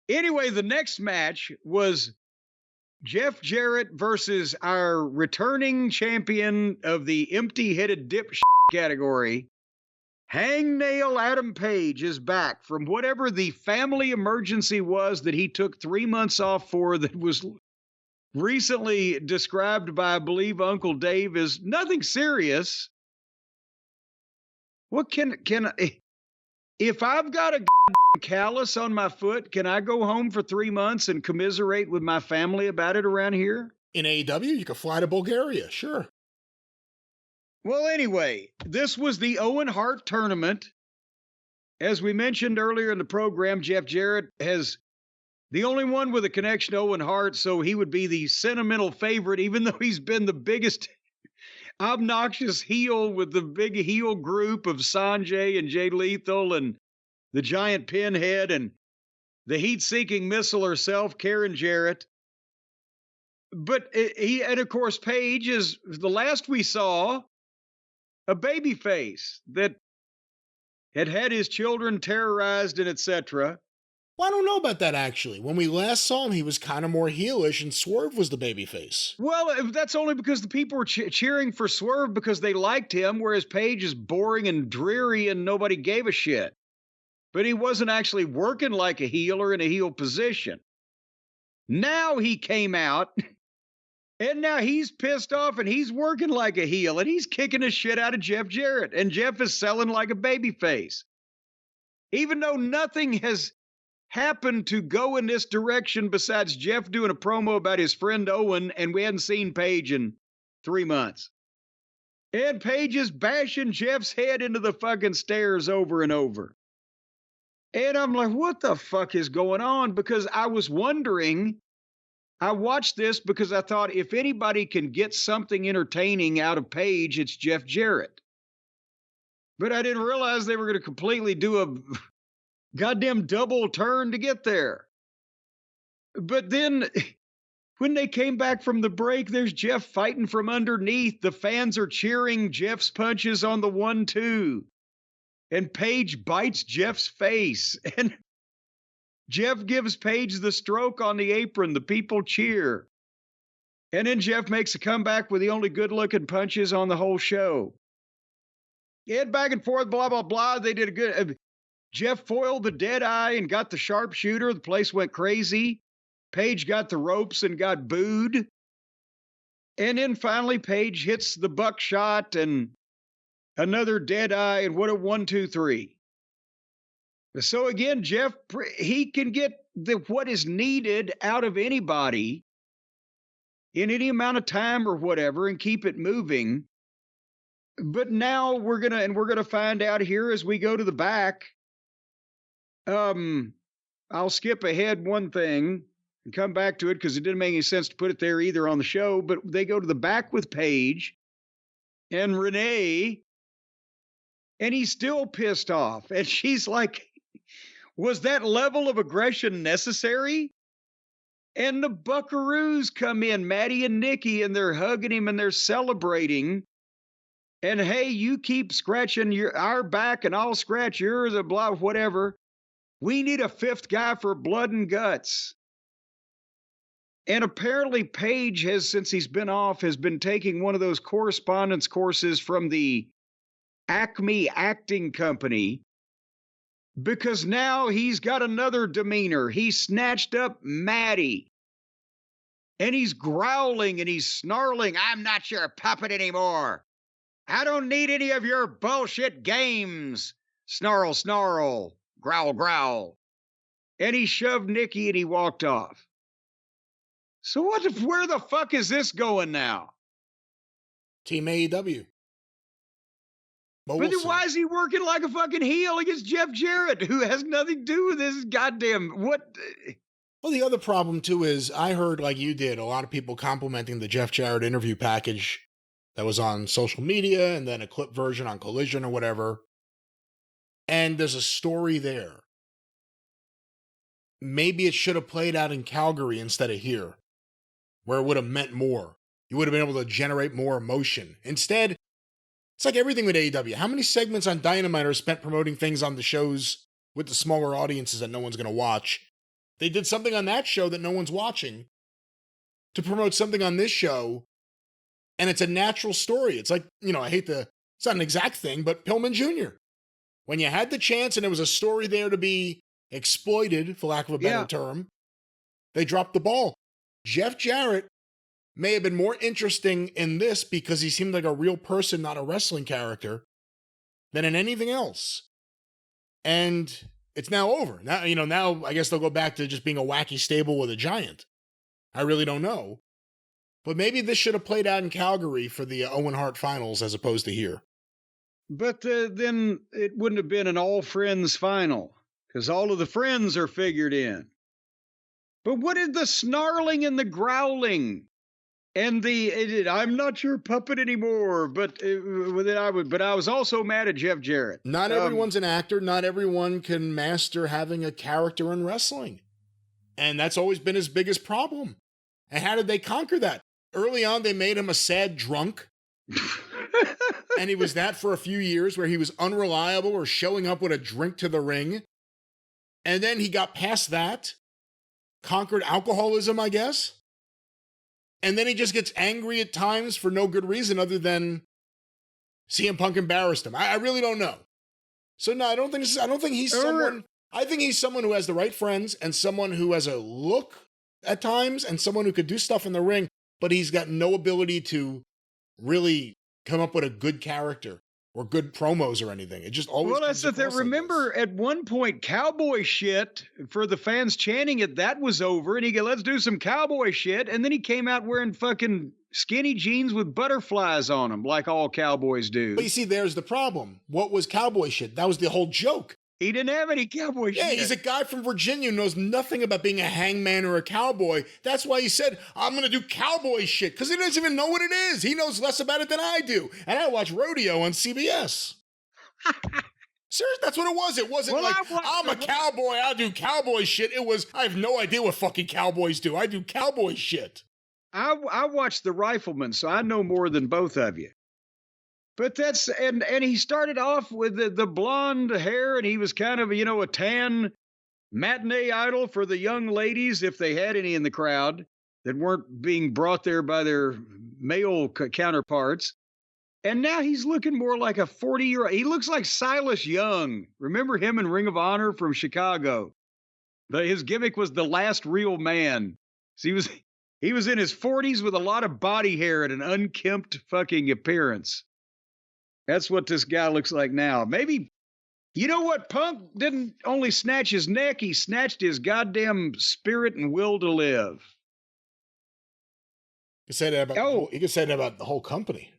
Anyway, the next match was Jeff Jarrett versus our returning champion of the empty-headed dip category. Hangnail Adam Page is back from whatever the family emergency was that he took 3 months off for, that was recently described by, I believe, Uncle Dave as nothing serious. What can if I've got a callus on my foot, can I go home for 3 months and commiserate with my family about it around here? In AEW, you could fly to Bulgaria, sure. Well, anyway, this was the Owen Hart tournament. As we mentioned earlier in the program, Jeff Jarrett has the only one with a connection to Owen Hart, so he would be the sentimental favorite, even though he's been the biggest obnoxious heel with the big heel group of Sanjay and Jay Lethal and the giant pinhead and the heat-seeking missile herself, Karen Jarrett. But and of course, Paige is, the last we saw, a baby face that had his children terrorized and etc. Well, I don't know about that, actually. When we last saw him, he was kind of more heelish, and Swerve was the babyface. Well, that's only because the people were cheering for Swerve because they liked him, whereas Paige is boring and dreary and nobody gave a shit. But he wasn't actually working like a heel or in a heel position. Now he came out, and now he's pissed off, and he's working like a heel, and he's kicking the shit out of Jeff Jarrett, and Jeff is selling like a babyface. Even though nothing has happened to go in this direction besides Jeff doing a promo about his friend Owen, and we hadn't seen Paige in 3 months. And Paige is bashing Jeff's head into the fucking stairs over and over. And I'm like, what the fuck is going on? Because I was wondering, I watched this because I thought if anybody can get something entertaining out of Paige, it's Jeff Jarrett. But I didn't realize they were going to completely do a goddamn double turn to get there. But then when they came back from the break, there's Jeff fighting from underneath. The fans are cheering Jeff's punches on the 1-2. And Paige bites Jeff's face. And Jeff gives Paige the stroke on the apron. The people cheer. And then Jeff makes a comeback with the only good-looking punches on the whole show. And back and forth, blah, blah, blah. They did a good... Jeff foiled the dead eye and got the sharpshooter. The place went crazy. Paige got the ropes and got booed. And then finally, Paige hits the buckshot and another dead eye, and what a 1, 2, 3. So again, Jeff, he can get what is needed out of anybody in any amount of time or whatever and keep it moving. But now we're gonna find out here as we go to the back. I'll skip ahead one thing and come back to it because it didn't make any sense to put it there either on the show, but they go to the back with Paige and Renee, and he's still pissed off. And she's like, was that level of aggression necessary? And the Buckaroos come in, Maddie and Nikki, and they're hugging him and they're celebrating. And hey, you keep scratching our back and I'll scratch yours, and blah, whatever. We need a fifth guy for blood and guts. And apparently Paige has, since he's been off, has been taking one of those correspondence courses from the Acme Acting Company, because now he's got another demeanor. He snatched up Maddie. And he's growling and he's snarling. I'm not your puppet anymore. I don't need any of your bullshit games. Snarl, snarl. Growl, growl. And he shoved Nikki and he walked off. So where the fuck is this going now? Team AEW. But then why is he working like a fucking heel against Jeff Jarrett, who has nothing to do with this goddamn what? Well, the other problem too is I heard, like you did, a lot of people complimenting the Jeff Jarrett interview package that was on social media and then a clip version on Collision or whatever. And there's a story there. Maybe it should have played out in Calgary instead of here, where it would have meant more. You would have been able to generate more emotion. Instead, it's like everything with AEW. How many segments on Dynamite are spent promoting things on the shows with the smaller audiences that no one's going to watch? They did something on that show that no one's watching to promote something on this show, and it's a natural story. It's like, it's not an exact thing, but Pillman Jr. When you had the chance and there was a story there to be exploited, for lack of a better term, they dropped the ball. Jeff Jarrett may have been more interesting in this because he seemed like a real person, not a wrestling character, than in anything else. And it's now over. Now I guess they'll go back to just being a wacky stable with a giant. I really don't know. But maybe this should have played out in Calgary for the Owen Hart finals as opposed to here. But then it wouldn't have been an all-friends final, because all of the friends are figured in. But what is the snarling and the growling? And I'm not your puppet anymore, but I was also mad at Jeff Jarrett. Not everyone's an actor. Not everyone can master having a character in wrestling. And that's always been his biggest problem. And how did they conquer that? Early on, they made him a sad drunk. And he was that for a few years, where he was unreliable or showing up with a drink to the ring. And then he got past that, conquered alcoholism, I guess. And then he just gets angry at times for no good reason other than CM Punk embarrassed him. I really don't know. So no, I don't think he's someone. I think he's someone who has the right friends and someone who has a look at times and someone who could do stuff in the ring, but he's got no ability to really come up with a good character or good promos or anything. It just always. Well, that's the thing. Remember, at one point, cowboy shit, for the fans chanting it, that was over, and he go, let's do some cowboy shit, and then he came out wearing fucking skinny jeans with butterflies on them, like all cowboys do. But you see, there's the problem. What was cowboy shit? That was the whole joke. He didn't have any cowboy shit. Yeah, he's a guy from Virginia who knows nothing about being a hangman or a cowboy. That's why he said, I'm going to do cowboy shit, because he doesn't even know what it is. He knows less about it than I do. And I watch rodeo on CBS. Seriously, that's what it was. It wasn't I'm a cowboy, I'll do cowboy shit. It was, I have no idea what fucking cowboys do. I do cowboy shit. I watched The Rifleman, so I know more than both of you. But that's, and he started off with the blonde hair, and he was kind of, a tan matinee idol for the young ladies, if they had any in the crowd that weren't being brought there by their male counterparts. And now he's looking more like a 40-year-old. He looks like Silas Young. Remember him in Ring of Honor from Chicago? His gimmick was the last real man. So he was in his 40s with a lot of body hair and an unkempt fucking appearance. That's what this guy looks like now. Maybe, you know what? Punk didn't only snatch his neck, he snatched his goddamn spirit and will to live. You could say that about the whole company.